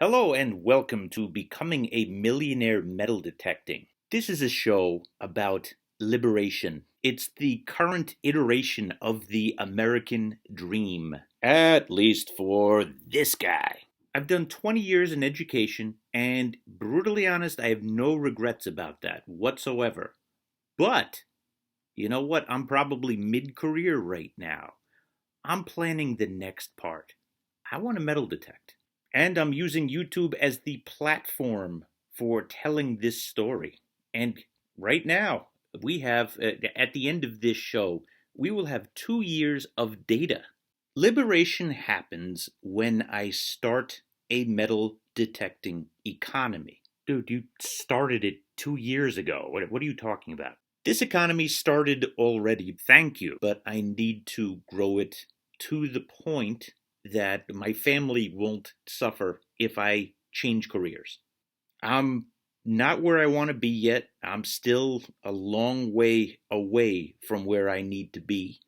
Hello and welcome to Becoming a Millionaire Metal Detecting. This is a show about liberation. It's the current iteration of the American dream, at least for this guy. I've done 20 years in education, and brutally honest, I have no regrets about that whatsoever. But, you know what? I'm probably mid career right now. I'm planning the next part. I want to metal detect. And I'm using YouTube as the platform for telling this story. And right now, we have, at the end of this show, we will have 2 years of data. Liberation happens when I start a metal detecting economy. Dude, you started it 2 years ago. What are you talking about? This economy started already, thank you, but I need to grow it to the point that my family won't suffer if I change careers. I'm not where I want to be yet. I'm still a long way away from where I need to be.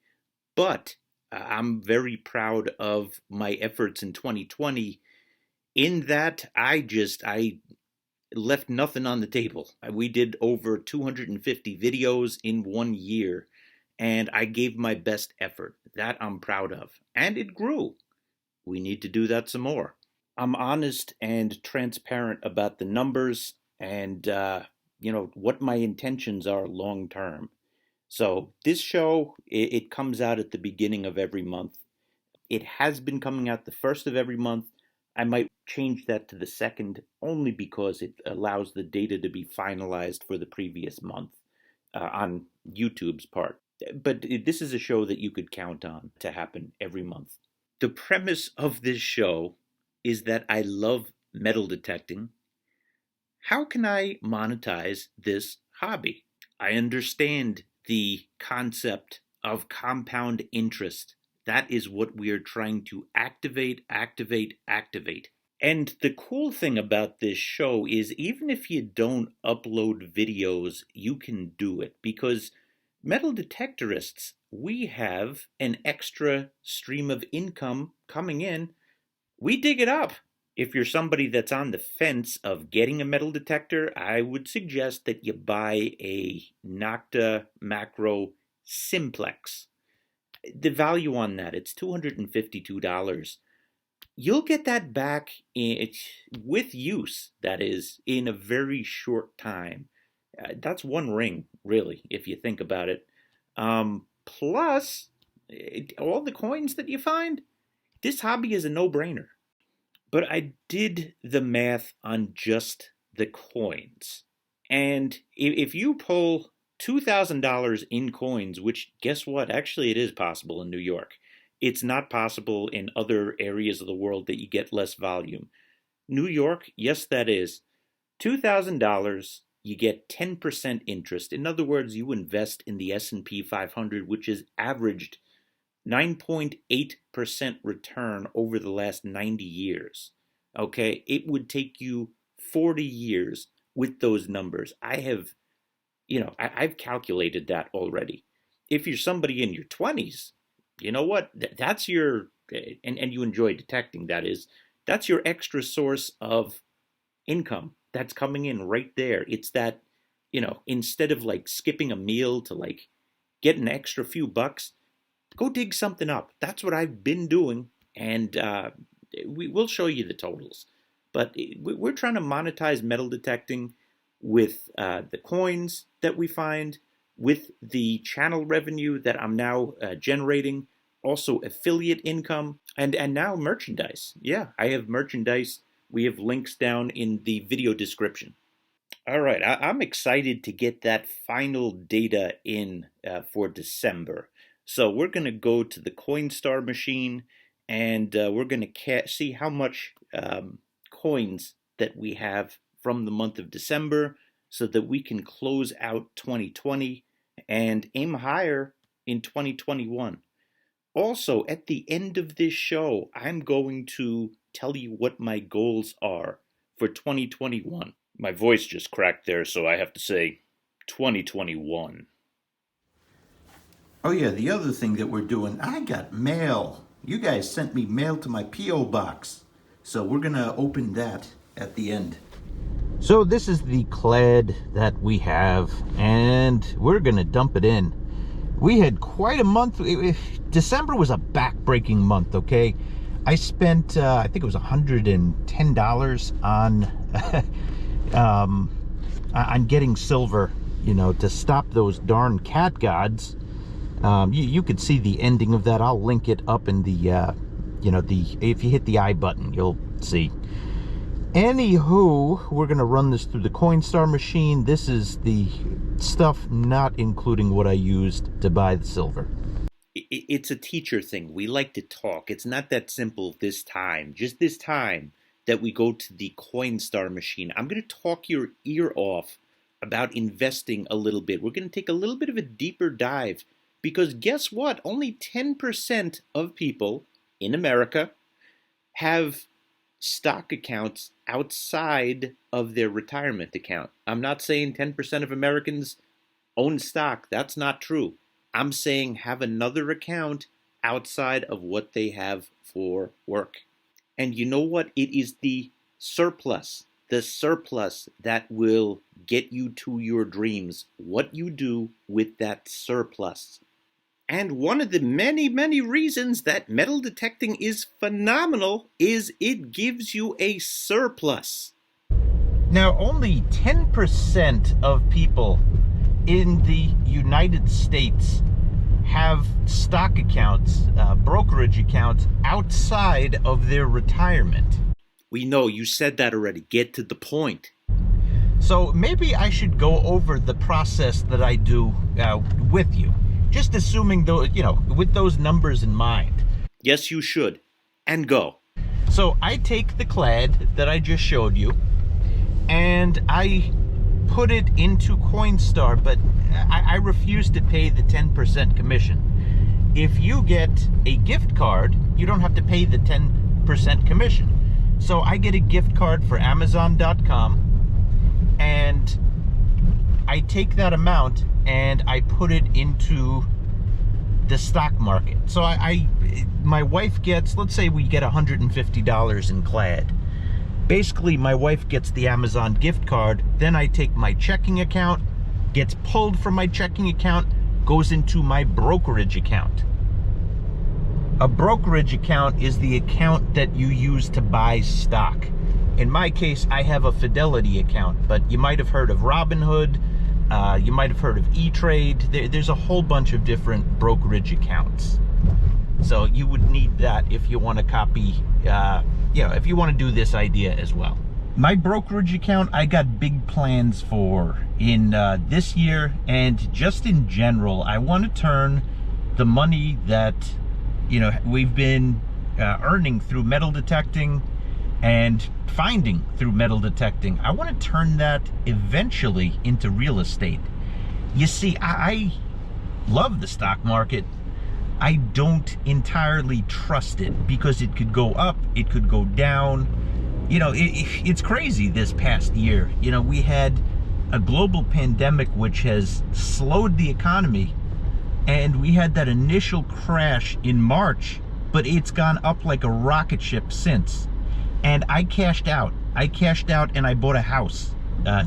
But I'm very proud of my efforts in 2020 in that I left nothing on the table. We did over 250 videos in 1 year and I gave my best effort. That I'm proud of. And it grew. We need to do that some more. I'm honest and transparent about the numbers and what my intentions are long term. So this show it comes out at the beginning of every month. It has been coming out the first of every month. I might change that to the second only because it allows the data to be finalized for the previous month on YouTube's part. But this is a show that you could count on to happen every month. The premise of this show is that I love metal detecting. How can I monetize this hobby? I understand the concept of compound interest. That is what we are trying to activate. And the cool thing about this show is even if you don't upload videos, you can do it because metal detectorists, we have an extra stream of income coming in. We dig it up. If you're somebody that's on the fence of getting a metal detector, I would suggest that you buy a Nocta Macro Simplex. The value on that, it's $252. You'll get that back with use, that is, in a very short time. That's one ring, really, if you think about it. Plus, all the coins that you find, this hobby is a no-brainer. But I did the math on just the coins. And if you pull $2,000 in coins, which guess what? Actually, it is possible in New York. It's not possible in other areas of the world that you get less volume. New York, yes, that is. $2,000, you get 10% interest. In other words, you invest in the S&P 500, which has averaged 9.8% return over the last 90 years. Okay, it would take you 40 years with those numbers. I've calculated that already. If you're somebody in your 20s, you know what? That's your, and you enjoy detecting, that is, that's your extra source of income that's coming in right there. It's that, instead of like skipping a meal to like get an extra few bucks, go dig something up. That's what I've been doing, and we will show you the totals. But we're trying to monetize metal detecting with the coins that we find, with the channel revenue that I'm now generating, also affiliate income, and now merchandise. Yeah, I have merchandise. We have links down in the video description. All right, I'm excited to get that final data in for December. So we're going to go to the Coinstar machine and we're going to see how much coins that we have from the month of December so that we can close out 2020 and aim higher in 2021. Also, at the end of this show, I'm going to tell you what my goals are for 2021. My voice just cracked there, so I have to say 2021. Oh, yeah, the other thing that we're doing, I got mail. You guys sent me mail to my P.O. box. So we're going to open that at the end. So this is the clad that we have, and we're going to dump it in. We had quite a month. December was a back-breaking month, okay? I spent, I think it was $110 on getting silver, to stop those darn cat gods. You could see the ending of that. I'll link it up in the, if you hit the I button, you'll see. Anywho, we're going to run this through the Coinstar machine. This is the stuff not including what I used to buy the silver. It's a teacher thing. We like to talk. It's not that simple this time. Just this time that we go to the Coinstar machine. I'm going to talk your ear off about investing a little bit. We're going to take a little bit of a deeper dive because guess what? Only 10% of people in America have stock accounts outside of their retirement account. I'm not saying 10% of Americans own stock. That's not true. I'm saying have another account outside of what they have for work. And you know what? It is the surplus that will get you to your dreams. What you do with that surplus. And one of the many, many reasons that metal detecting is phenomenal is it gives you a surplus. Now, only 10% of people in the United States have stock accounts, brokerage accounts outside of their retirement. We know, you said that already. Get to the point. So maybe I should go over the process that I do with you. Just assuming, though, with those numbers in mind. Yes, you should. And go. So I take the clad that I just showed you, and I put it into Coinstar, but I refuse to pay the 10% commission. If you get a gift card, you don't have to pay the 10% commission. So I get a gift card for Amazon.com, and I take that amount and I put it into the stock market. So my wife gets, let's say we get $150 in clad. Basically, my wife gets the Amazon gift card, then I take my checking account, gets pulled from my checking account, goes into my brokerage account. A brokerage account is the account that you use to buy stock. In my case, I have a Fidelity account, but you might have heard of Robinhood, you might have heard of E-Trade. There's a whole bunch of different brokerage accounts. So you would need that if you want to copy, if you want to do this idea as well. My brokerage account, I got big plans for in this year, and just in general, I want to turn the money that, we've been earning through metal detecting and finding through metal detecting. I want to turn that eventually into real estate. You see, I love the stock market. I don't entirely trust it because it could go up, it could go down. It's crazy this past year. We had a global pandemic which has slowed the economy, and we had that initial crash in March, but it's gone up like a rocket ship since. And I cashed out and I bought a house,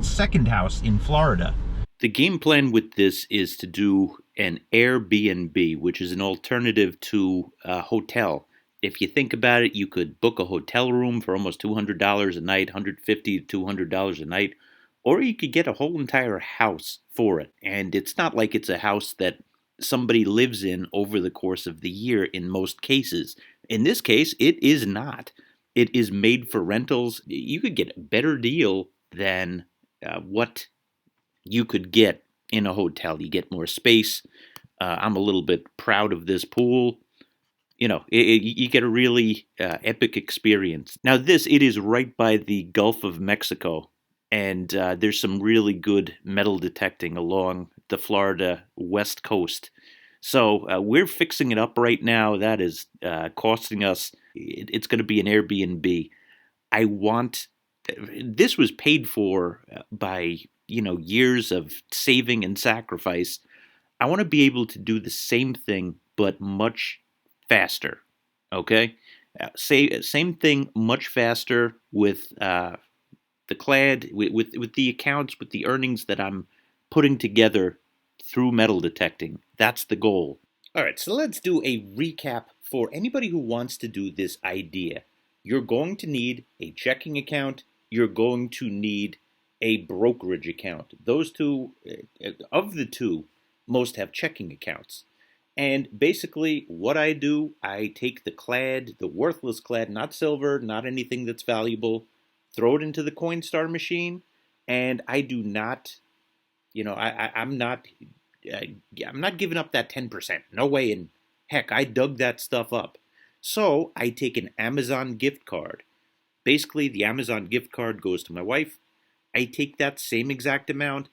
second house in Florida. The game plan with this is to do an Airbnb, which is an alternative to a hotel. If you think about it, you could book a hotel room for almost $200 a night, $150 to $200 a night, or you could get a whole entire house for it. And it's not like it's a house that somebody lives in over the course of the year in most cases. In this case, it is not. It is made for rentals. You could get a better deal than what you could get in a hotel. You get more space. I'm a little bit proud of this pool. You get a really epic experience. Now it is right by the Gulf of Mexico, and there's some really good metal detecting along the Florida west coast. So we're fixing it up right now. That is costing us, it's going to be an Airbnb. This was paid for by, years of saving and sacrifice. I want to be able to do the same thing, but much faster. Okay? Same thing, much faster with the clad, with the accounts, with the earnings that I'm putting together through metal detecting. That's the goal. All right, so let's do a recap for anybody who wants to do this idea. You're going to need a checking account. You're going to need a brokerage account. Those two, of the two, most have checking accounts. And basically what I do, I take the clad, the worthless clad, not silver, not anything that's valuable, throw it into the Coinstar machine, and I do not, I'm not giving up that 10%. No way in heck, I dug that stuff up. So I take an Amazon gift card. Basically, the Amazon gift card goes to my wife. I take that same exact amount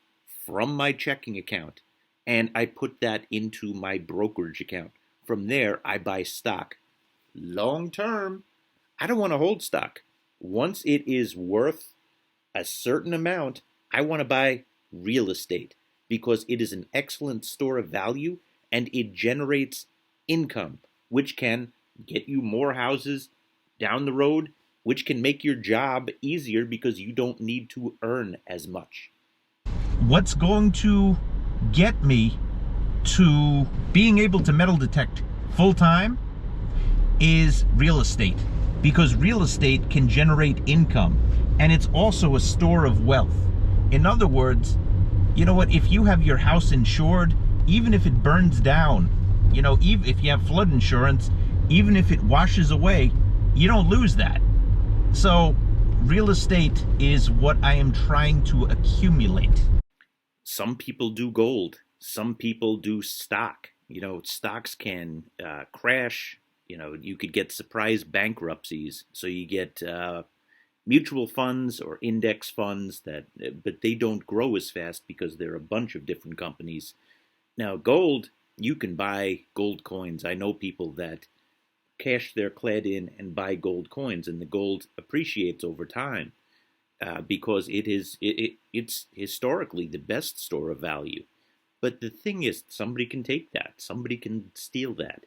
from my checking account, and I put that into my brokerage account. From there, I buy stock. Long term, I don't want to hold stock. Once it is worth a certain amount, I want to buy real estate because it is an excellent store of value and it generates income, which can get you more houses down the road, which can make your job easier because you don't need to earn as much. What's going to get me to being able to metal detect full time is real estate, because real estate can generate income and it's also a store of wealth. In other words, you know what, if you have your house insured, even if it burns down, even if you have flood insurance, even if it washes away, you don't lose that. So real estate is what I am trying to accumulate. Some people do gold. Some people do stock. Stocks can crash. You could get surprise bankruptcies. So you get mutual funds or index funds but they don't grow as fast because there are a bunch of different companies. Now, gold, you can buy gold coins. I know people that cash their clad in and buy gold coins, and the gold appreciates over time because it's historically the best store of value. But the thing is, somebody can take that. Somebody can steal that.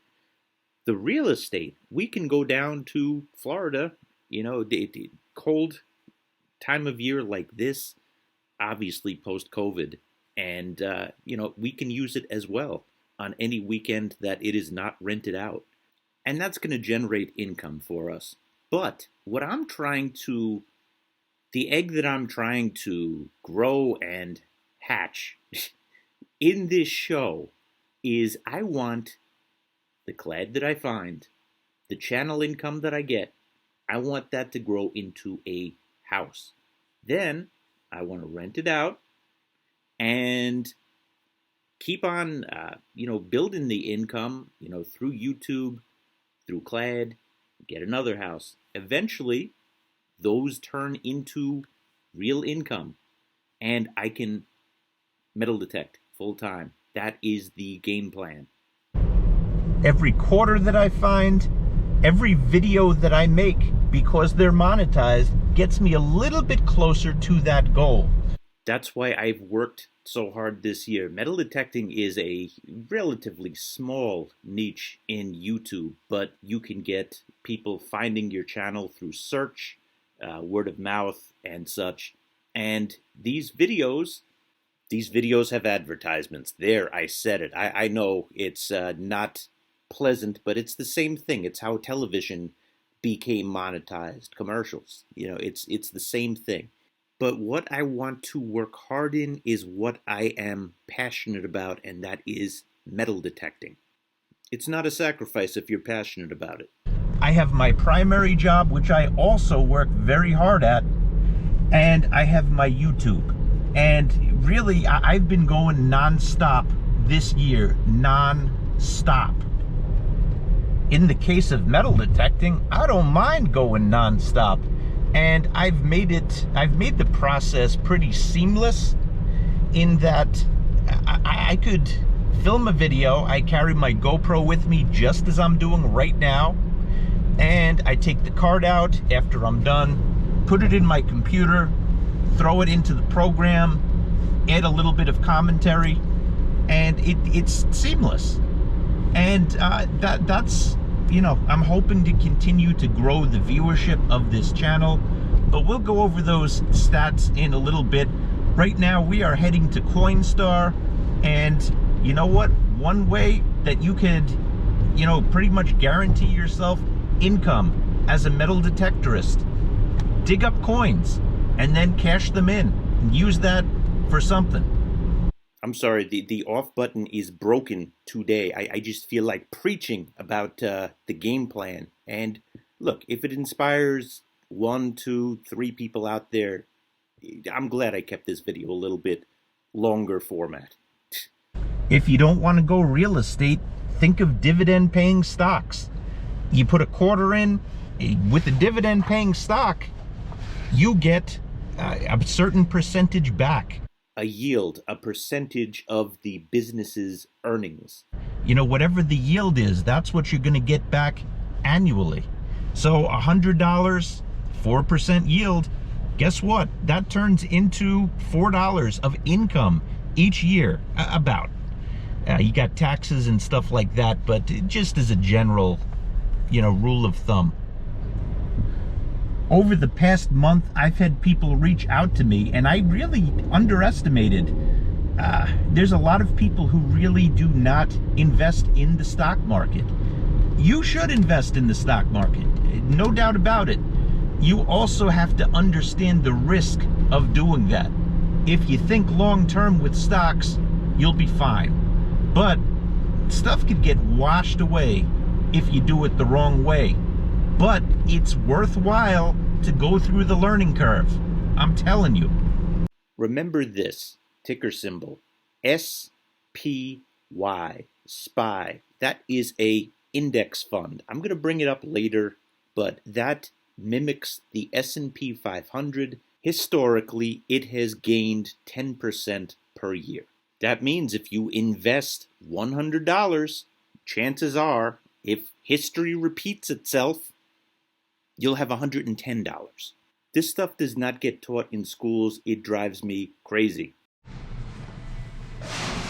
The real estate, we can go down to Florida, the cold time of year like this, obviously post-COVID, and, we can use it as well on any weekend that it is not rented out. And that's going to generate income for us. But what the egg that I'm trying to grow and hatch in this show is I want the clad that I find, the channel income that I get, I want that to grow into a house. Then I want to rent it out and keep on, building the income, through YouTube, through clad, get another house. Eventually, those turn into real income, and I can metal detect full time. That is the game plan. Every quarter that I find, every video that I make, because they're monetized, gets me a little bit closer to that goal. That's why I've worked so hard this year. Metal detecting is a relatively small niche in YouTube, but you can get people finding your channel through search, word of mouth, and such. And these videos have advertisements. There, I said it. I know it's not pleasant, but it's the same thing. It's how television became monetized, commercials. It's the same thing. But what I want to work hard in is what I am passionate about, and that is metal detecting. It's not a sacrifice if you're passionate about it. I have my primary job, which I also work very hard at, and I have my YouTube. And really, I've been going non-stop this year, non-stop. In the case of metal detecting, I don't mind going non-stop. And I've made the process pretty seamless in that I could film a video. I carry my GoPro with me just as I'm doing right now. And I take the card out after I'm done, put it in my computer, throw it into the program, add a little bit of commentary, and it's seamless. And that's I'm hoping to continue to grow the viewership of this channel, but we'll go over those stats in a little bit. Right now, we are heading to Coinstar, and you know what? One way that you could, pretty much guarantee yourself income as a metal detectorist: dig up coins and then cash them in and use that for something. I'm sorry, the off button is broken today. I just feel like preaching about the game plan. And look, if it inspires 1, 2, 3 people out there, I'm glad I kept this video a little bit longer format. If you don't want to go real estate, think of dividend paying stocks. You put a quarter in with a dividend paying stock, you get a certain percentage back. A yield, a percentage of the business's earnings. Whatever the yield is, that's what you're going to get back annually. So $100, 4% yield, guess what? That turns into $4 of income each year, about. You got taxes and stuff like that, but just as a general, rule of thumb. Over the past month, I've had people reach out to me, and I really underestimated. There's a lot of people who really do not invest in the stock market. You should invest in the stock market, no doubt about it. You also have to understand the risk of doing that. If you think long-term with stocks, you'll be fine. But stuff could get washed away if you do it the wrong way. But it's worthwhile to go through the learning curve. I'm telling you. Remember this ticker symbol, SPY, SPY. That is a index fund. I'm going to bring it up later, but that mimics the S&P 500. Historically, it has gained 10% per year. That means if you invest $100, chances are, if history repeats itself, you'll have $110. This stuff does not get taught in schools. It drives me crazy.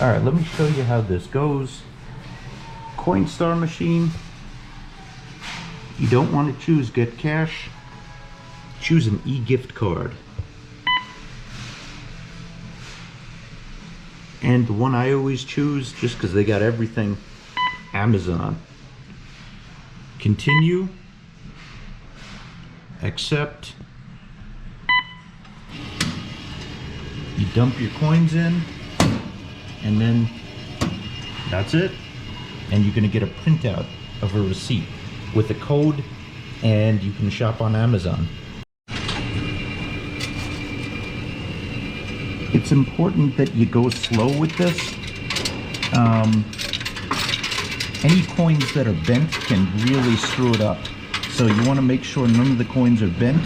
All right, let me show you how this goes. Coinstar machine. You don't want to choose Get Cash. Choose an e-gift card. And the one I always choose, just because they got everything, Amazon. Continue. Accept. You dump your coins in, and then that's it. And you're going to get a printout of a receipt with a code, and you can shop on Amazon. It's important that you go slow with this. Any coins that are bent can really screw it up. So you want to make sure none of the coins are bent.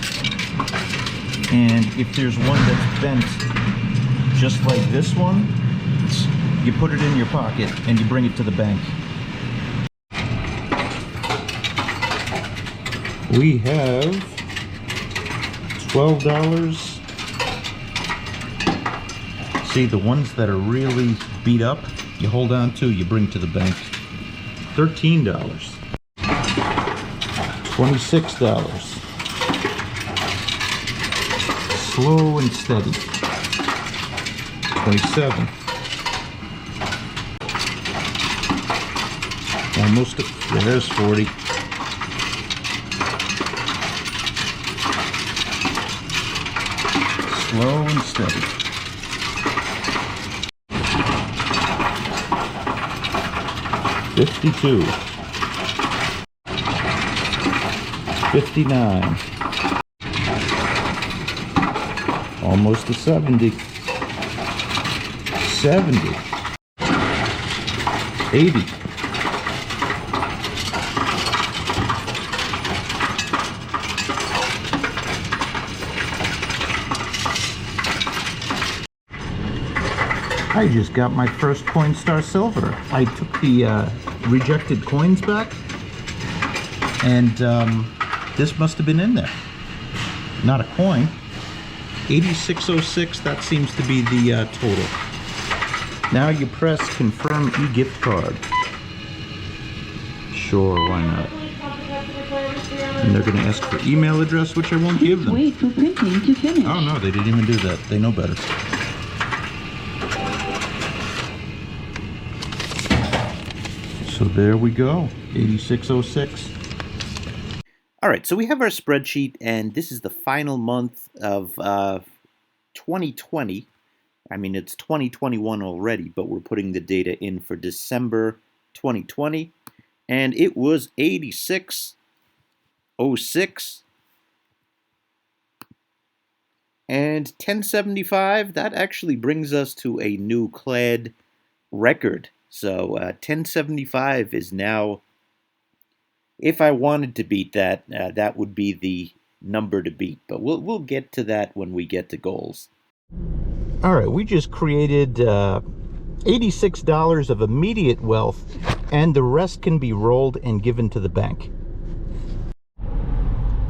And if there's one that's bent, just like this one, you put it in your pocket and you bring it to the bank. We have $12. See, the ones that are really beat up, you hold on to, you bring to the bank. $13. $26. Slow and steady. 27. Almost, there's 40. Slow and steady. 52. 59. Almost to 70. 70. 80. I just got my first Coinstar Silver. I took the rejected coins back, and this must have been in there. Not a coin. 8606, that seems to be the total. Now you press confirm e-gift card. Sure, why not? And they're going to ask for email address, which I won't give them. Wait for printing to finish. Oh no, they didn't even do that. They know better. So there we go, 8606. All right, so we have our spreadsheet, and this is the final month of 2020. I mean, it's 2021 already, but we're putting the data in for December 2020, and it was 8606. And 1075, that actually brings us to a new CLAD record. So 1075 is now, if I wanted to beat that, that would be the number to beat. But we'll get to that when we get to goals. All right, we just created $86 of immediate wealth, and the rest can be rolled and given to the bank.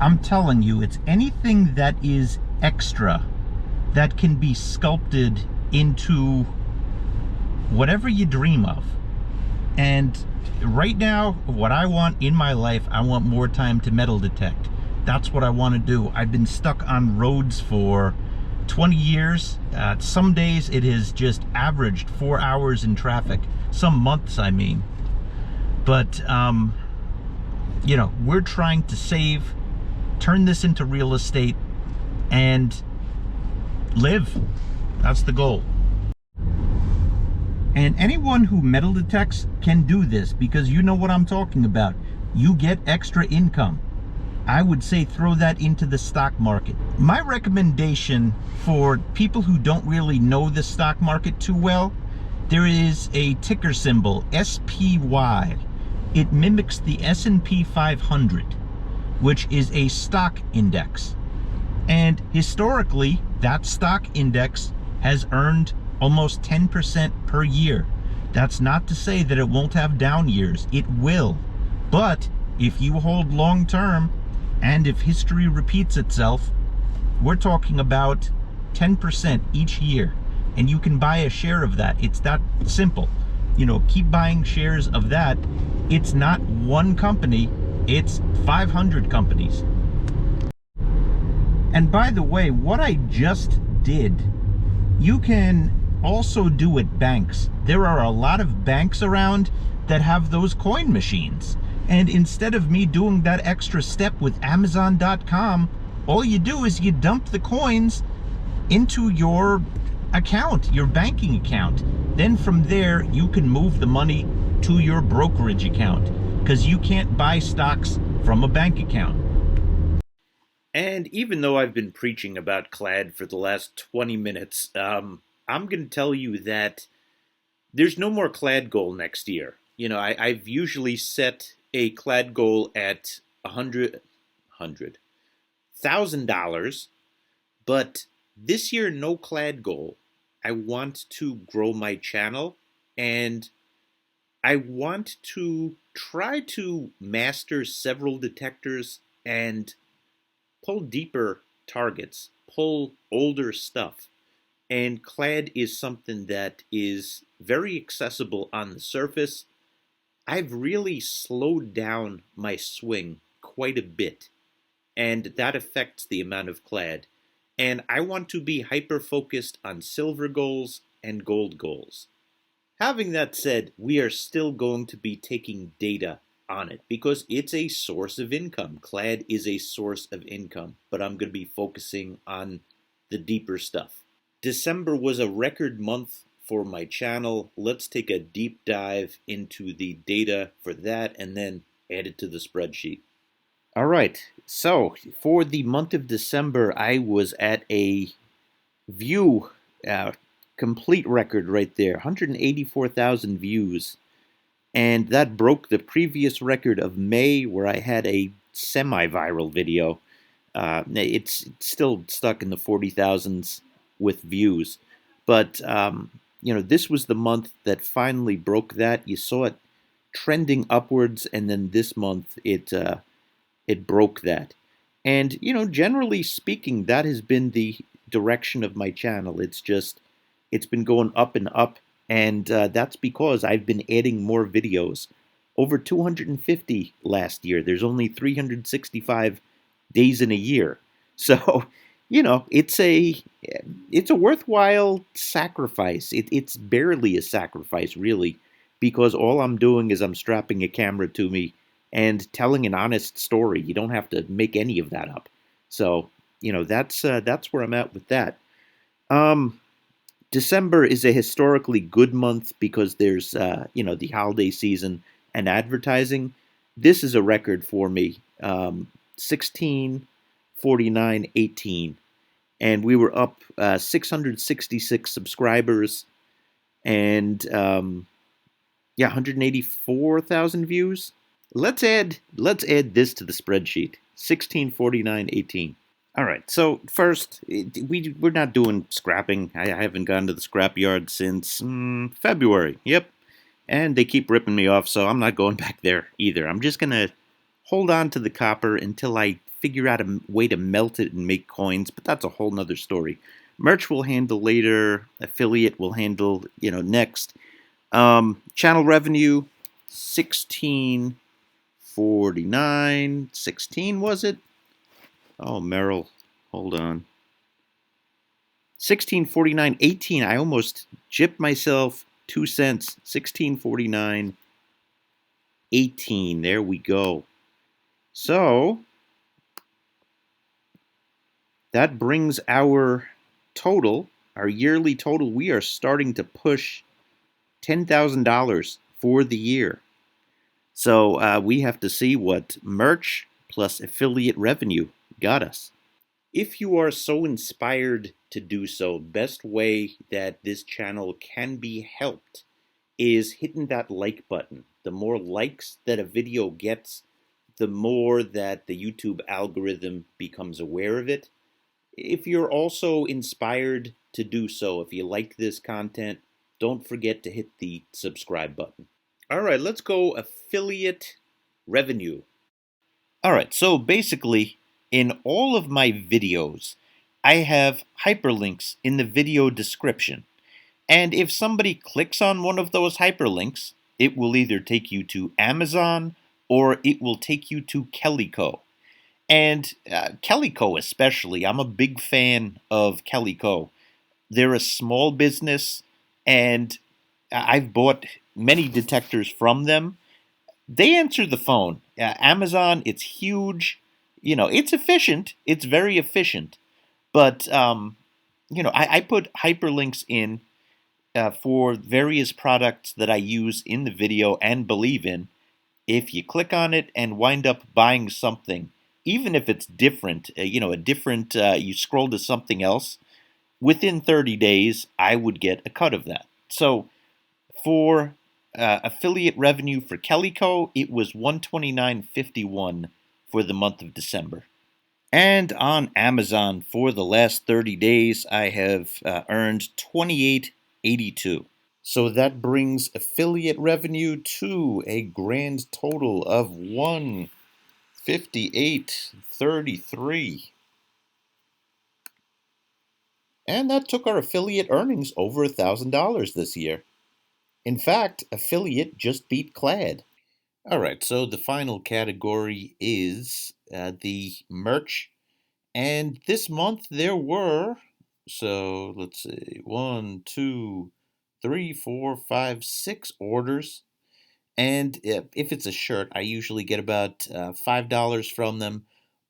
I'm telling you, it's anything that is extra that can be sculpted into whatever you dream of. And right now, what I want in my life, I want more time to metal detect. That's what I want to do. I've been stuck on roads for 20 years. Some days it has just averaged 4 hours in traffic. Some months, I mean. But, you know, we're trying to save, turn this into real estate, and live. That's the goal. And anyone who metal detects can do this, because you know what I'm talking about. You get extra income. I would say throw that into the stock market. My recommendation for people who don't really know the stock market too well, there is a ticker symbol, SPY. It mimics the S&P 500, which is a stock index. And historically, that stock index has earned almost 10% per year. That's not to say that it won't have down years. It will. But if you hold long term, and if history repeats itself, we're talking about 10% each year. And you can buy a share of that. It's that simple. You know, keep buying shares of that. It's not one company, it's 500 companies. And by the way, what I just did, you can also do at banks. There are a lot of banks around that have those coin machines. And instead of me doing that extra step with Amazon.com, all you do is you dump the coins into your account, your banking account. Then from there, you can move the money to your brokerage account, because you can't buy stocks from a bank account. And even though I've been preaching about CLAD for the last 20 minutes, I'm going to tell you that there's no more CLAD goal next year. You know, I've usually set a CLAD goal at $100,000, but this year, no CLAD goal. I want to grow my channel, and I want to try to master several detectors and pull deeper targets, pull older stuff. And CLAD is something that is very accessible on the surface. I've really slowed down my swing quite a bit, and that affects the amount of CLAD. And I want to be hyper-focused on silver goals and gold goals. Having that said, we are still going to be taking data on it because it's a source of income. CLAD is a source of income, but I'm going to be focusing on the deeper stuff. December was a record month for my channel. Let's take a deep dive into the data for that and then add it to the spreadsheet. All right, so for the month of December, I was at a view complete record right there, 184,000 views. And that broke the previous record of May, where I had a semi-viral video. It's still stuck in the 40,000s with views. But, you know, this was the month that finally broke that. You saw it trending upwards, and then this month it broke that. And, you know, generally speaking, that has been the direction of my channel. It's been going up and up, and that's because I've been adding more videos. over 250 last year. There's only 365 days in a year. So, it's a worthwhile sacrifice. It's barely a sacrifice, really, because all I'm doing is I'm strapping a camera to me and telling an honest story. You don't have to make any of that up. So, that's where I'm at with that. Um, December is a historically good month because there's the holiday season and advertising. This is a record for me. 16, 49, 18, and we were up 666 subscribers and 184,000 views. Let's add this to the spreadsheet. 16, 49, 18. All right. So first, we're not doing scrapping. I haven't gone to the scrap yard since February. Yep, and they keep ripping me off, so I'm not going back there either. I'm just gonna hold on to the copper until I figure out a way to melt it and make coins. But that's a whole nother story. Merch will handle later. Affiliate will handle next. Channel revenue 1649. 16 was it? Oh, Merrill, hold on. 1649, 18. I almost gypped myself 2 cents. 1649, 18. There we go. So that brings our total, our yearly total. We are starting to push $10,000 for the year. So we have to see what merch plus affiliate revenue got us. If you are so inspired to do so, best way that this channel can be helped is hitting that like button. The more likes that a video gets, the more that the YouTube algorithm becomes aware of it. If you're also inspired to do so, if you like this content, don't forget to hit the subscribe button. All right, let's go affiliate revenue. All right, so basically, in all of my videos, I have hyperlinks in the video description. And if somebody clicks on one of those hyperlinks, it will either take you to Amazon or it will take you to Kellyco. And Kellyco especially, I'm a big fan of Kellyco. They're a small business, and I've bought many detectors from them. They answer the phone. Amazon, it's huge. It's efficient. It's very efficient. But, I put hyperlinks in for various products that I use in the video and believe in. If you click on it and wind up buying something, even if it's different, you scroll to something else, within 30 days, I would get a cut of that. So for affiliate revenue for Kellyco, it was $129.51 for the month of December. And on Amazon for the last 30 days, I have earned $28.82. So that brings affiliate revenue to a grand total of $158.33. And that took our affiliate earnings over $1,000 this year. In fact, affiliate just beat Clad. All right, so the final category is the merch. And this month there were, so let's see, 1, 2, 3, 4, 5, 6 orders. And if it's a shirt, I usually get about $5 from them.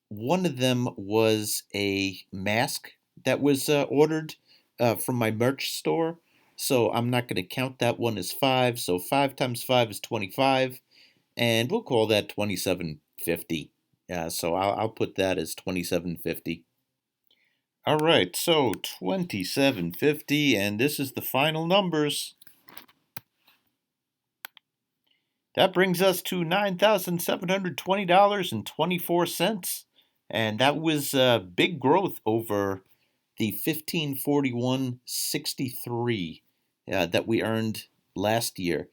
One of them was a mask that was ordered from my merch store. So I'm not going to count that one as 5. So 5 times 5 is 25. And we'll call that $27.50. So I'll put that as $27.50. All right, so $27.50, and this is the final numbers. That brings us to $9,720.24, and that was big growth over the $1541.63 that we earned last year.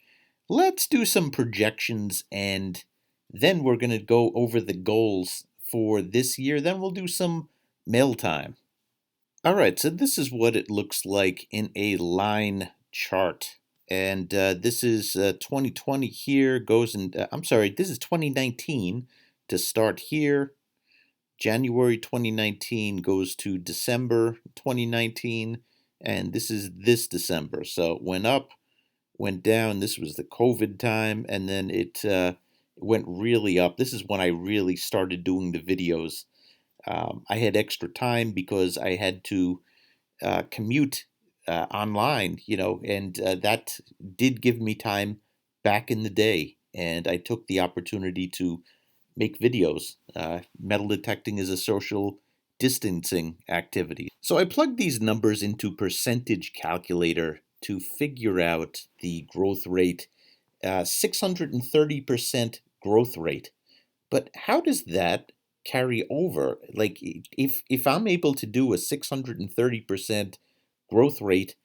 Let's do some projections, and then we're going to go over the goals for this year. Then we'll do some mail time. All right, so this is what it looks like in a line chart. And this is 2020 here, goes in, I'm sorry, this is 2019 to start here. January 2019 goes to December 2019, and this is this December. So it went up, went down. This was the COVID time, and then it went really up. This is when I really started doing the videos. I had extra time because I had to commute online, and that did give me time back in the day. And I took the opportunity to make videos. Metal detecting is a social distancing activity. So I plugged these numbers into percentage calculator to figure out the growth rate, 630% growth rate. But how does that carry over? Like if I'm able to do a 630% growth rate,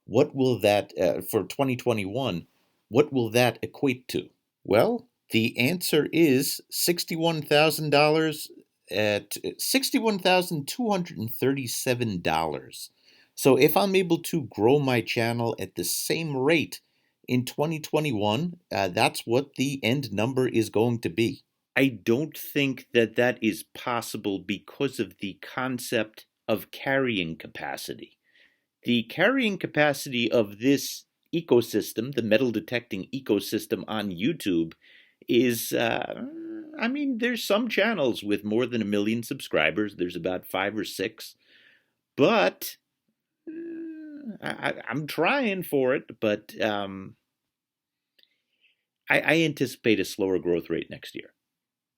what will that for 2021, what will that equate to? Well, the answer is $61,000 at $61,237. So if I'm able to grow my channel at the same rate in 2021, that's what the end number is going to be. I don't think that that is possible because of the concept of carrying capacity. The carrying capacity of this ecosystem, the metal detecting ecosystem on YouTube, is, there's some channels with more than 1 million subscribers. There's about 5 or 6. But I'm trying for it, but I anticipate a slower growth rate next year.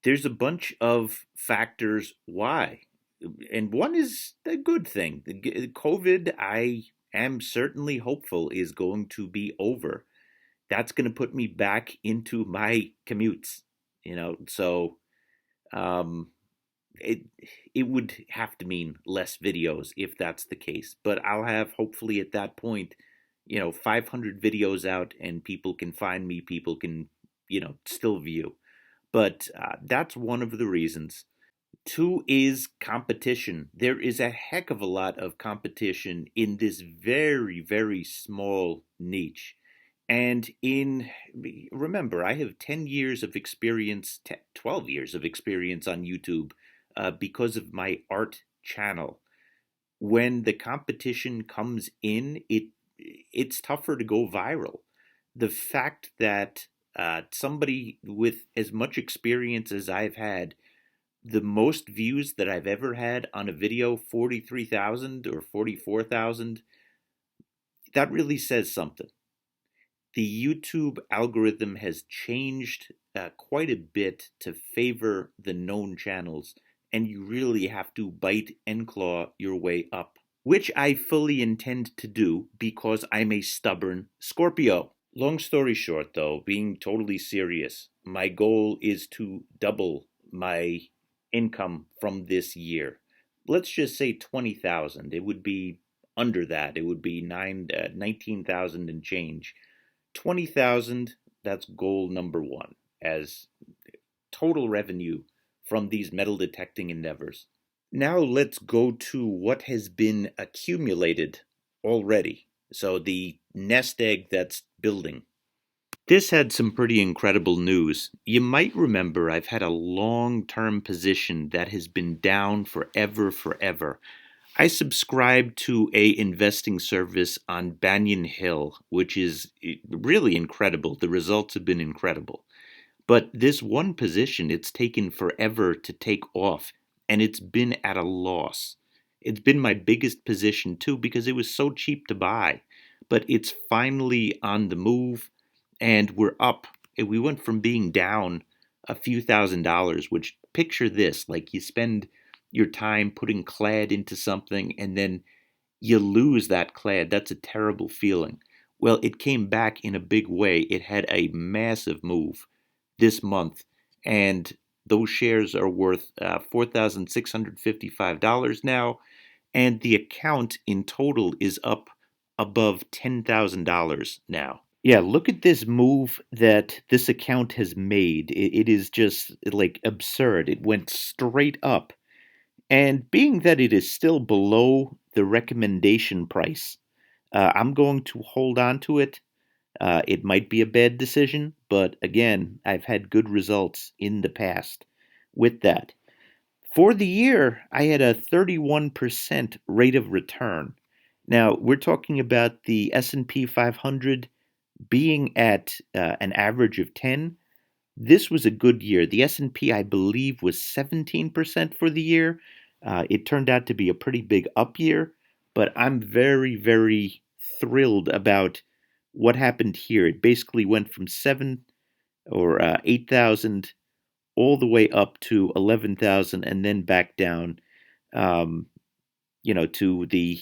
There's a bunch of factors why. And one is a good thing. COVID, I am certainly hopeful, is going to be over. That's going to put me back into my commutes, so it would have to mean less videos if that's the case. But I'll have, hopefully at that point, 500 videos out, and people can find me, people can, still view. But that's one of the reasons. 2 is competition. There is a heck of a lot of competition in this very, very small niche. And remember, I have 10 years of experience, 12 years of experience on YouTube because of my art channel. When the competition comes in, it's tougher to go viral. The fact that somebody with as much experience as I've had, the most views that I've ever had on a video, 43,000 or 44,000, that really says something. The YouTube algorithm has changed quite a bit to favor the known channels, and you really have to bite and claw your way up, which I fully intend to do because I'm a stubborn Scorpio. Long story short, though, being totally serious, my goal is to double my income from this year. Let's just say 20,000. It would be under that. It would be 19,000 and change. 20,000, that's goal number 1 as total revenue from these metal detecting endeavors. Now let's go to what has been accumulated already. So the nest egg that's building. This had some pretty incredible news. You might remember I've had a long-term position that has been down forever. I subscribe to a investing service on Banyan Hill, which is really incredible. The results have been incredible. But this one position, it's taken forever to take off, and it's been at a loss. It's been my biggest position too because it was so cheap to buy. But it's finally on the move, and we're up. We went from being down a few $1,000s, which, picture this, like you spend your time putting clad into something and then you lose that clad. That's a terrible feeling. Well, it came back in a big way. It had a massive move this month, and those shares are worth $4,655 now, and the account in total is up above $10,000 now. Yeah, look at this move that this account has made. It is just like absurd. It went straight up. And being that it is still below the recommendation price, I'm going to hold on to it It might be a bad decision, but again, I've had good results in the past with that. For the year, I had a 31% rate of return. Now, we're talking about the S&P 500 being at an average of 10. This was a good year. The S&P, I believe, was 17% for the year. It turned out to be a pretty big up year, but I'm very, very thrilled about what happened here. It basically went from 8,000 all the way up to 11,000 and then back down, um, to the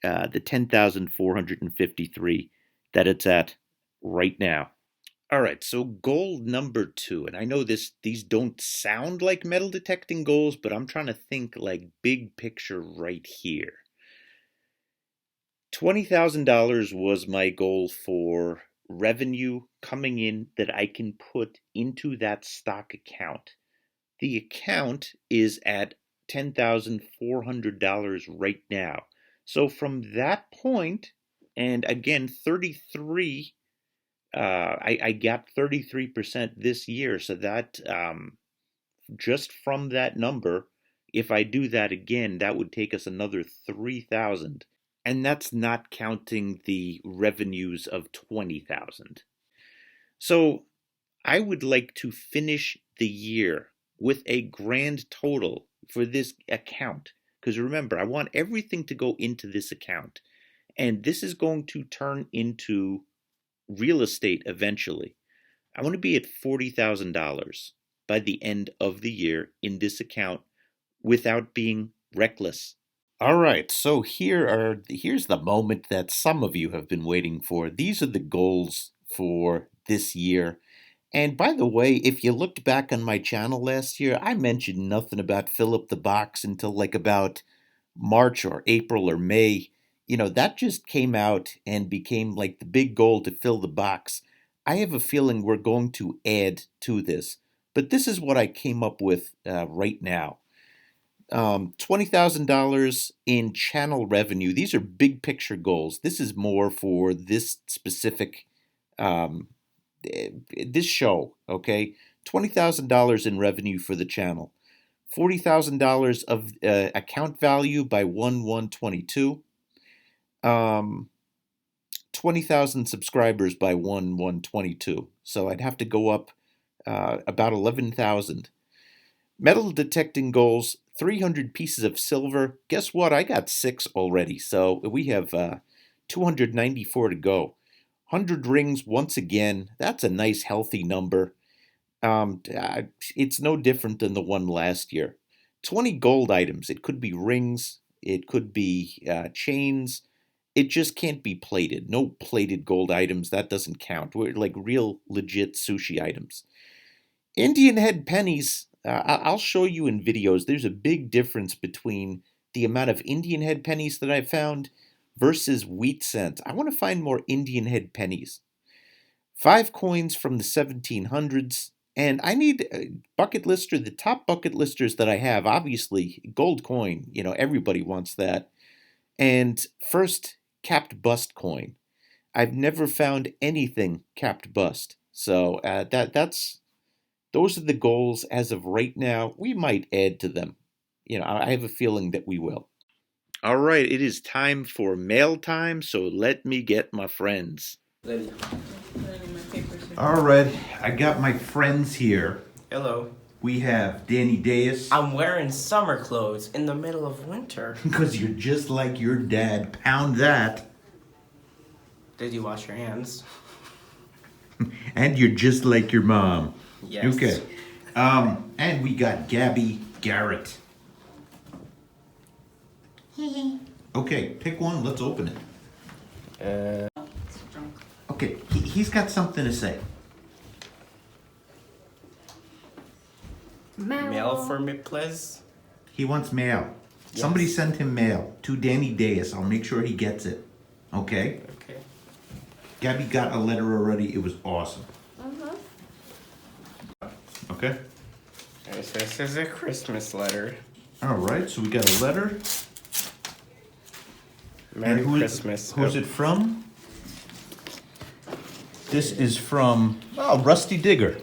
10,453 that it's at right now. All right, so goal number 2, and I know these don't sound like metal detecting goals, but I'm trying to think like big picture right here. $20,000 was my goal for revenue coming in that I can put into that stock account. The account is at $10,400 right now. So from that point, and again, 33, I got 33% this year. So that just from that number, if I do that again, that would take us another 3,000. And that's not counting the revenues of 20,000. So I would like to finish the year with a grand total for this account. Because remember, I want everything to go into this account. And this is going to turn into real estate eventually. I want to be at $40,000 by the end of the year in this account without being reckless. All right, so here's the moment that some of you have been waiting for. These are the goals for this year. And by the way, if you looked back on my channel last year, I mentioned nothing about fill up the box until like about March or April or May. That just came out and became like the big goal to fill the box. I have a feeling we're going to add to this, but this is what I came up with right now. $20,000 in channel revenue. These are big picture goals. This is more for this specific, this show, okay? $20,000 in revenue for the channel. $40,000 of account value by 1/1/22. 20,000 subscribers by 1/1/22. So I'd have to go up about 11,000. Metal detecting goals, 300 pieces of silver. Guess what? I got 6 already. So we have 294 to go. 100 rings once again. That's a nice healthy number. It's no different than the one last year. 20 gold items. It could be rings. It could be chains. It just can't be plated. No plated gold items. That doesn't count. We're like real legit sushi items. Indian head pennies. I'll show you in videos. There's a big difference between the amount of Indian head pennies that I found versus wheat cents. I want to find more Indian head pennies. 5 coins from the 1700s. And I need a bucket lister, the top bucket listers that I have, obviously, gold coin. Everybody wants that. And first capped bust coin. I've never found anything capped bust. So those are the goals as of right now. We might add to them. I have a feeling that we will. All right, it is time for mail time, so let me get my friends. All right, I got my friends here. Hello. We have Danny Deus. I'm wearing summer clothes in the middle of winter. Because you're just like your dad. Pound that. Did you wash your hands? And you're just like your mom. Yes. Okay. And we got Gabby Garrett. Okay, pick one. Let's open it. Okay, he's got something to say. Mail for me, please. He wants mail. Yes. Somebody send him mail to Danny Deus. I'll make sure he gets it. Okay? Okay. Gabby got a letter already. It was awesome. Okay? This is a Christmas letter. All right, so we got a letter. Merry And Christmas. Who's it from? This is from, Rusty Digger.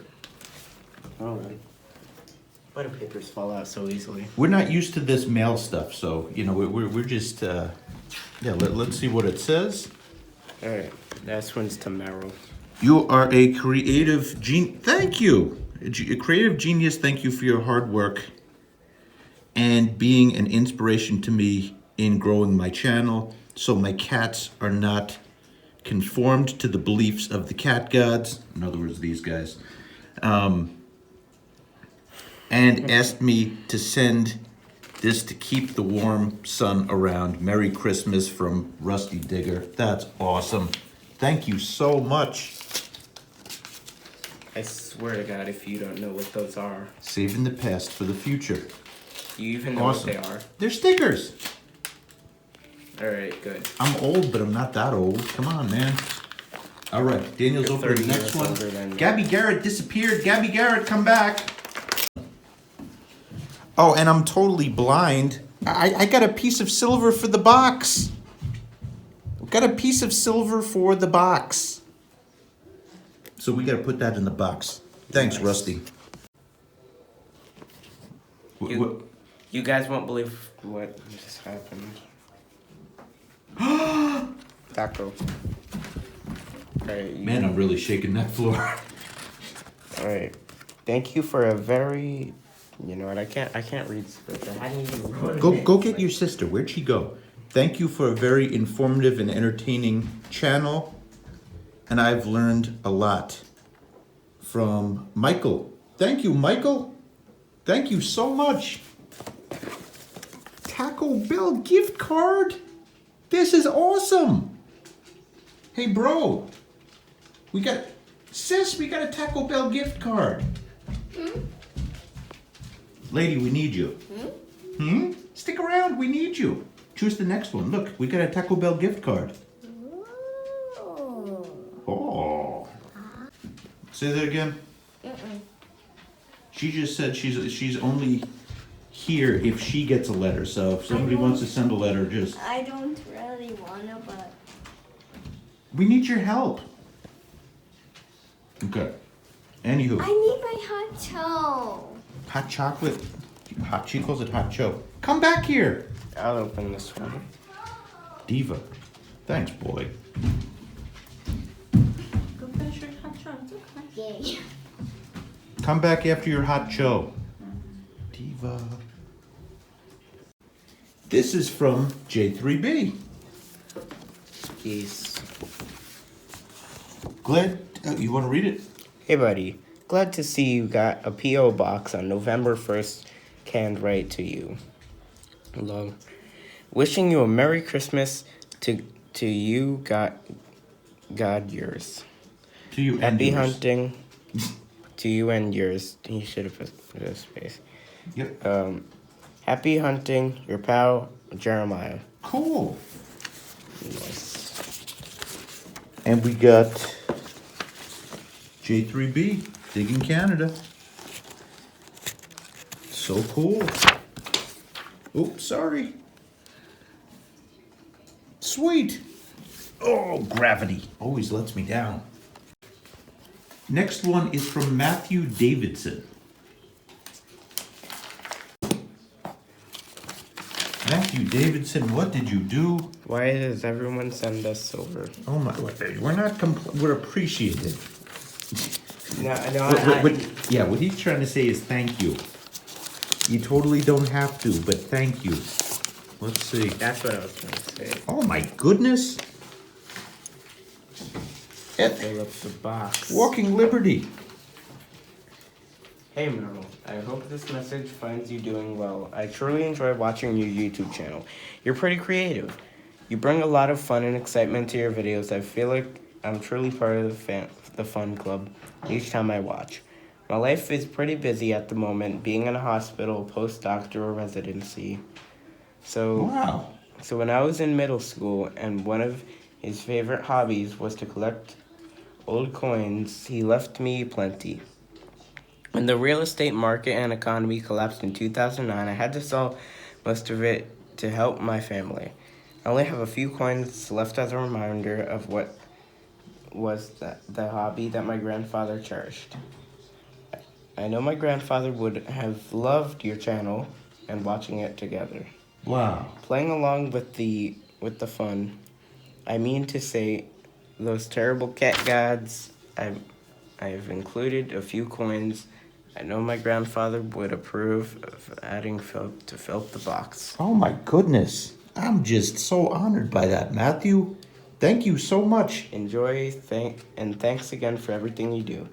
All right. Why do papers fall out so easily? We're not used to this mail stuff, so, we're just, let's see what it says. All right. This one's to Meryl. You are a creative genius. Thank you. A creative genius. Thank you for your hard work and being an inspiration to me in growing my channel so my cats are not conformed to the beliefs of the cat gods. In other words, these guys. And asked me to send this to keep the warm sun around. Merry Christmas from Rusty Digger. That's awesome. Thank you so much. I swear to God, if you don't know what those are, Saving the past for the future. you even know Awesome. what they are. They're stickers. All right, good. I'm old, but I'm not that old. Come on, man. All right, Daniel's You're over to the 30 next years one. older than me. Gabby Garrett disappeared. Gabby Garrett, come back. Oh, and I'm totally blind. I got a piece of silver for the box. Got a piece of silver for the box. So we got to put that in the box. Thanks, Nice. Rusty. You guys won't believe what just happened. Taco. Alright, Man, I'm really shaking that floor. Alright. Thank you for a very, you know what? I can't read script. I hadn't even wrote it. Go get your sister. Where'd she go? Thank you for a very informative and entertaining channel. And I've learned a lot from Michael. Thank you, Michael. Thank you so much. Taco Bell gift card. This is awesome. Hey, bro. We got a Taco Bell gift card. Lady, we need you. Stick around, we need you. Choose the next one. Look, we got a Taco Bell gift card. Oh. Say that again. She just said she's only here if she gets a letter. So if somebody wants to send a letter, just I don't really wanna, but we need your help. Okay. Anywho, I need my hot cho. hot chocolate. She calls it hot cho. Come back here, I'll open this one. Diva. Thanks, boy. Go finish your hot cho. Yay. Come back after your hot cho. Diva. This is from J3B. Peace. Glad you want to read it? Hey, buddy. Glad to see you got a P.O. box on November 1st, canned right to you. Love. Wishing you a Merry Christmas to you, God yours. To you and Happy yours. hunting to you and yours. You should have put a space. Yep. Happy hunting, your pal, Jeremiah. Cool. Nice. And we got J3B, Digging Canada. So cool. Oops, sorry. Sweet. Oh, gravity always lets me down. Next one is from Matthew Davidson. Matthew Davidson, what did you do? Why does everyone send us silver? Oh my, we're not, we're appreciative. No, What he's trying to say is thank you. You totally don't have to, but thank you. Let's see. That's what I was going to say. Oh my goodness. Fill up the box. Walking Liberty. Hey Merle, I hope this message finds you doing well. I truly enjoy watching your YouTube channel. You're pretty creative. You bring a lot of fun and excitement to your videos. I feel like I'm truly part of the fun club each time I watch. My life is pretty busy at the moment, being in a hospital, postdoctoral residency. Wow. So when I was in middle school and one of his favorite hobbies was to collect old coins, he left me plenty. When the real estate market and economy collapsed in 2009, I had to sell most of it to help my family. I only have a few coins left as a reminder of what was the hobby that my grandfather cherished. I know my grandfather would have loved your channel and watching it together. Wow. Playing along with the fun. I mean to say, those terrible cat gods. I've included a few coins. I know my grandfather would approve of adding Philip to Philip the Box. Oh my goodness. I'm just so honored by that, Matthew. Thank you so much. Enjoy, thanks again for everything you do.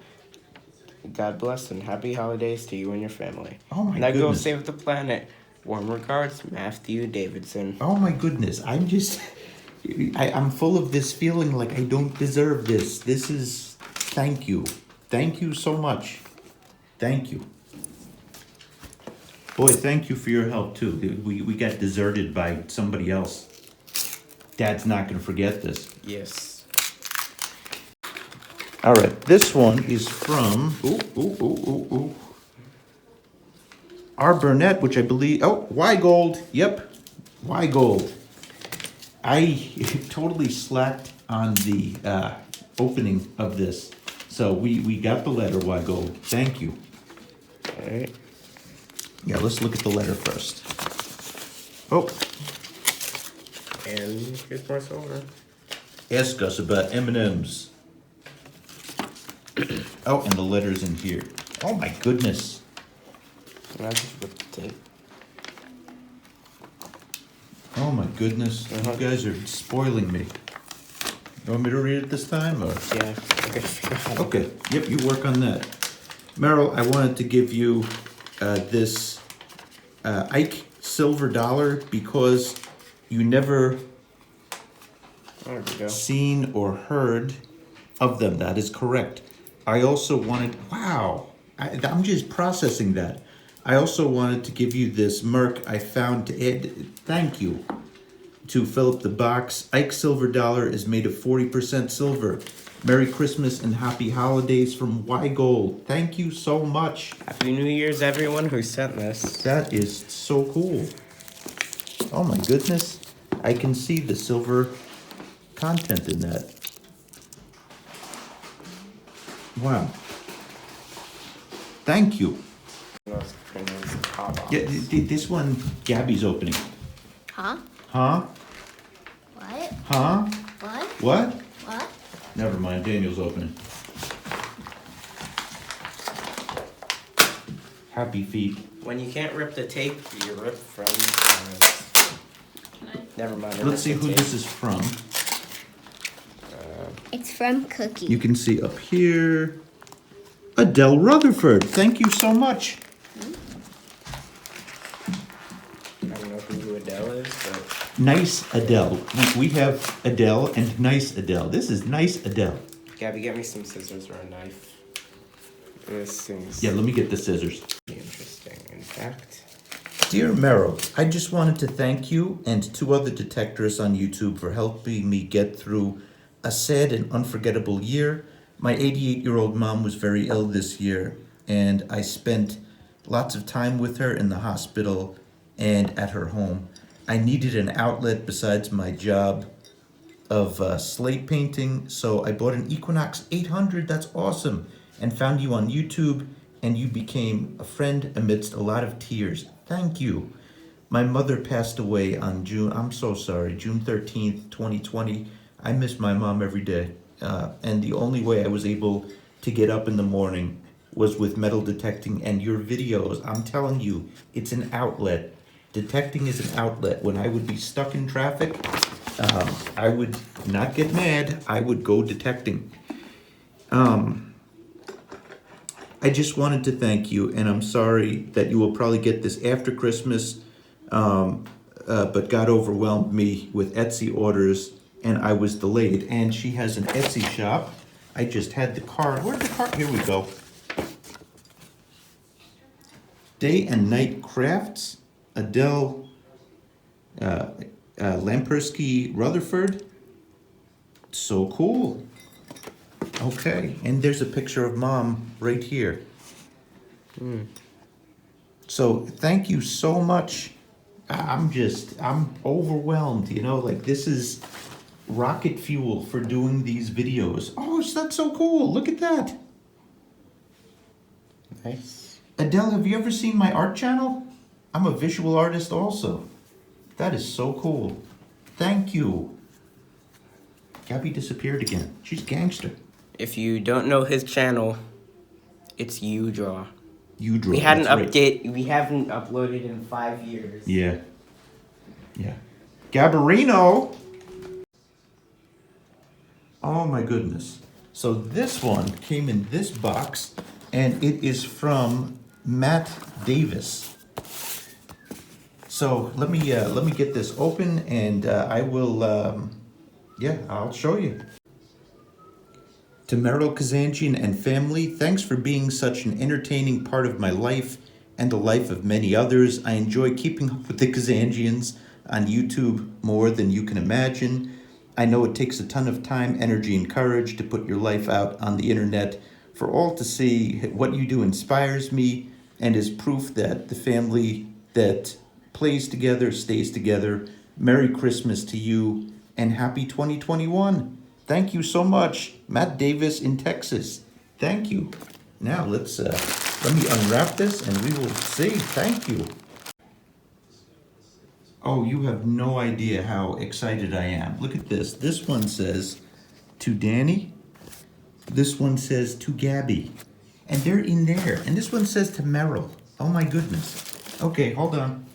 God bless and happy holidays to you and your family. Oh my now goodness. go save the planet. Warm regards, Matthew Davidson. Oh my goodness. I'm full of this feeling like I don't deserve this. Thank you. Thank you so much. Thank you. Boy, thank you for your help too. We got deserted by somebody else. Dad's not going to forget this. Yes. All right, this one is from R. Burnett, which I believe. Oh, Y Gold. Yep, Y Gold. I totally slacked on the opening of this, so we got the letter Y Gold. Thank you. All right. Yeah, let's look at the letter first. Oh, And here's more silver. ask us about M&Ms. Oh, and the letter's in here. Oh my goodness. And I just ripped the tape. Oh my goodness. You guys are spoiling me. You want me to read it this time? Or? Yeah. Okay. Okay. Yep, you work on that. Meryl, I wanted to give you this Ike Silver Dollar because you never There we go. seen or heard of them. That is correct. I also wanted, wow, I'm just processing that. I also wanted to give you this Merc I found to add, thank you, to fill up the box. Ike Silver Dollar is made of 40% silver. Merry Christmas and Happy Holidays from Y Gold. Thank you so much. Happy New Year's, everyone who sent this. That is so cool. Oh my goodness. I can see the silver content in that. Wow. Thank you. Yeah, this one Gabby's opening. Huh? Huh? What? Huh? What? What? What? Never mind, Daniel's opening. Happy feet. When you can't rip the tape, you rip from. Never mind. Let's see who this is from. It's from Cookie. You can see up here. Adele Rutherford. Thank you so much. I don't know who Adele is, but Nice Adele. We have Adele and Nice Adele. This is Nice Adele. Gabby, get me some scissors or a knife. This seems Yeah, let me get the scissors. interesting. In fact, Dear Merrill, I just wanted to thank you and 2 other detectives on YouTube for helping me get through a sad and unforgettable year. My 88-year-old mom was very ill this year, and I spent lots of time with her in the hospital and at her home. I needed an outlet besides my job of slate painting, so I bought an Equinox 800. That's awesome. And found you on YouTube, and you became a friend amidst a lot of tears. Thank you. My mother passed away on June 13th, 2020. I miss my mom every day. And the only way I was able to get up in the morning was with metal detecting and your videos. I'm telling you, it's an outlet. Detecting is an outlet. When I would be stuck in traffic, I would not get mad. I would go detecting. I just wanted to thank you, and I'm sorry that you will probably get this after Christmas, but God overwhelmed me with Etsy orders, and I was delayed. And she has an Etsy shop. I just had the card. Where'd the card? Here we go. Day and Night Crafts, Adele Lampersky Rutherford. So cool. Okay, and there's a picture of Mom right here. So thank you so much. I'm overwhelmed, like this is rocket fuel for doing these videos. Oh, that's so cool. Look at that. Nice. Adele, have you ever seen my art channel? I'm a visual artist also. That is so cool. Thank you. Gabby disappeared again. She's gangster. If you don't know his channel, it's You Draw. You draw. We hadn't that's right. we haven't uploaded in 5 years. Yeah. Yeah. Gabarino. Oh my goodness. So this one came in this box, and it is from Matt Davis. So let me get this open, and I will I'll show you. To Meryl Kazanjian and family, thanks for being such an entertaining part of my life and the life of many others. I enjoy keeping up with the Kazanjians on YouTube more than you can imagine. I know it takes a ton of time, energy, and courage to put your life out on the internet for all to see. What you do inspires me and is proof that the family that plays together stays together. Merry Christmas to you and happy 2021. Thank you so much, Matt Davis in Texas. Thank you. Now let me unwrap this and we will see. Thank you. Oh, you have no idea how excited I am. Look at this. This one says to Danny. This one says to Gabby. And they're in there. And this one says to Meryl. Oh my goodness. Okay, hold on.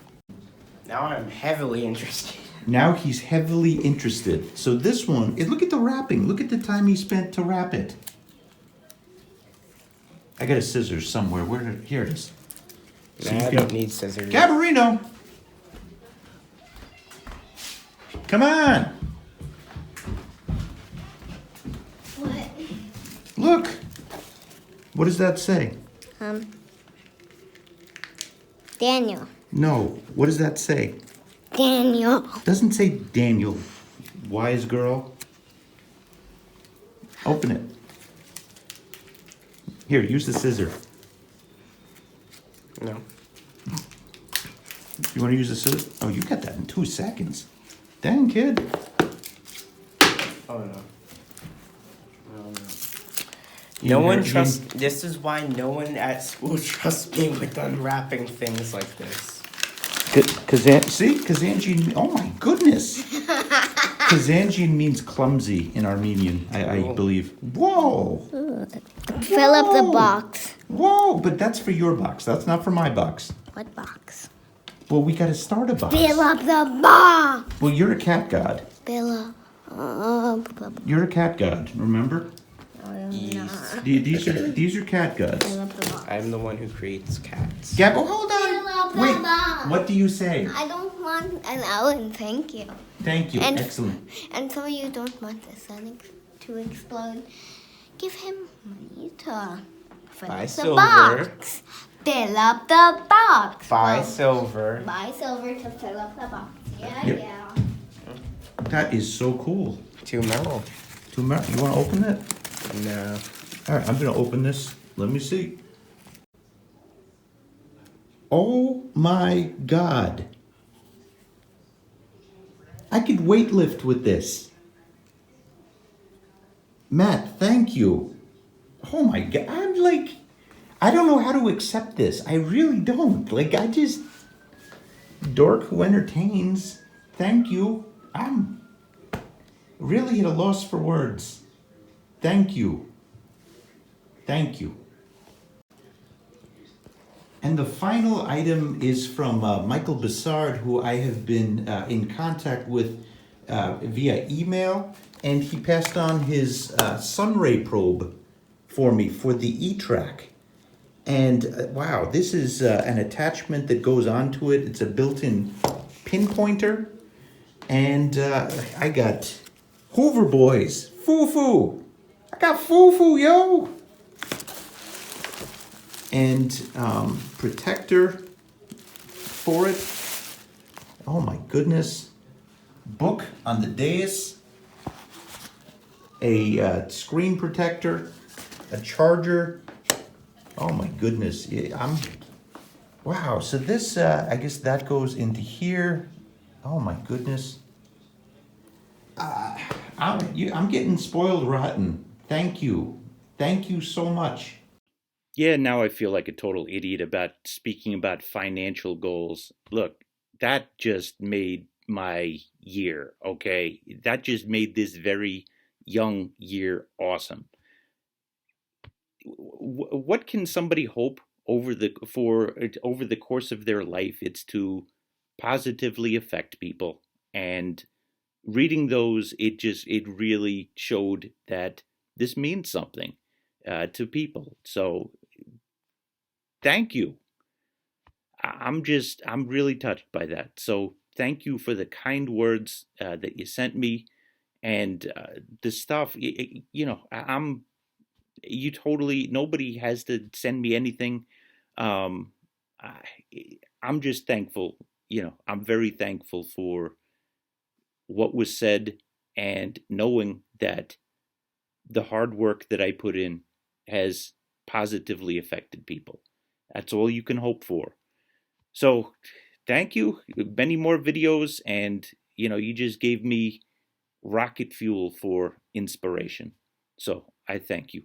Now I'm heavily interested. Now he's heavily interested. So this one, look at the wrapping. Look at the time he spent to wrap it. I got a scissors somewhere. Here it is. So I don't need scissors. Gabarino! Come on! What? Look! What does that say? Daniel. No. What does that say? Daniel. Doesn't say Daniel. Wise girl. Open it. Here, use the scissor. No. You want to use the scissor? Oh, you got that in 2 seconds. Dang, kid. Oh no. No one trusts. This is why no one at school trusts me with unwrapping things like this. Kazanjian. Oh my goodness. Kazanjian means clumsy in Armenian, I believe. Whoa. Fill up the box. Whoa, but that's for your box. That's not for my box. What box? Well, we got to start a box. Fill up the box. Well, you're a cat god. Fill up. You're a cat god, remember? Yes. These are cat gods. Fill up the box. I'm the one who creates cats. Gabbo, hold Fill on. up the Wait, box. what do you say? I don't want an Owen, thank you. Thank you, And- excellent. And so you don't want the Sonic to explode. Give him money to fill Buy up the silver. box. Fill up the box. Buy Well, silver. Buy silver to fill up the box. Yeah, Yep. yeah. That is so cool. To Meryl. You want to open it? No. All right, I'm going to open this. Let me see. Oh my God. I could weightlift with this. Matt, thank you. Oh my God. I don't know how to accept this. I really don't. Dork who entertains. Thank you. I'm really at a loss for words. Thank you. Thank you. And the final item is from Michael Bassard, who I have been in contact with via email, and he passed on his Sunray probe for me for the E-Track. And wow, this is an attachment that goes onto it. It's a built-in pinpointer. And I got Hoover Boys, Foo-Foo. I got Foo-Foo, yo! And protector for it. Oh my goodness. Book on the dais. A screen protector. A charger. Oh my goodness. Wow, so this, I guess that goes into here. Oh my goodness. I'm getting spoiled rotten. Thank you. Thank you so much. Yeah, now I feel like a total idiot about speaking about financial goals. Look, that just made my year, okay? That just made this very young year awesome. What can somebody hope over the course of their life? It's to positively affect people, and reading those, it really showed that this means something to people. So thank you. I'm really touched by that. So thank you for the kind words that you sent me, and the stuff. I'm you totally. Nobody has to send me anything. Um, I, I'm just thankful. I'm very thankful for what was said, and knowing that the hard work that I put in has positively affected people. That's all you can hope for. So, thank you. Many more videos, and you just gave me rocket fuel for inspiration. So, I thank you.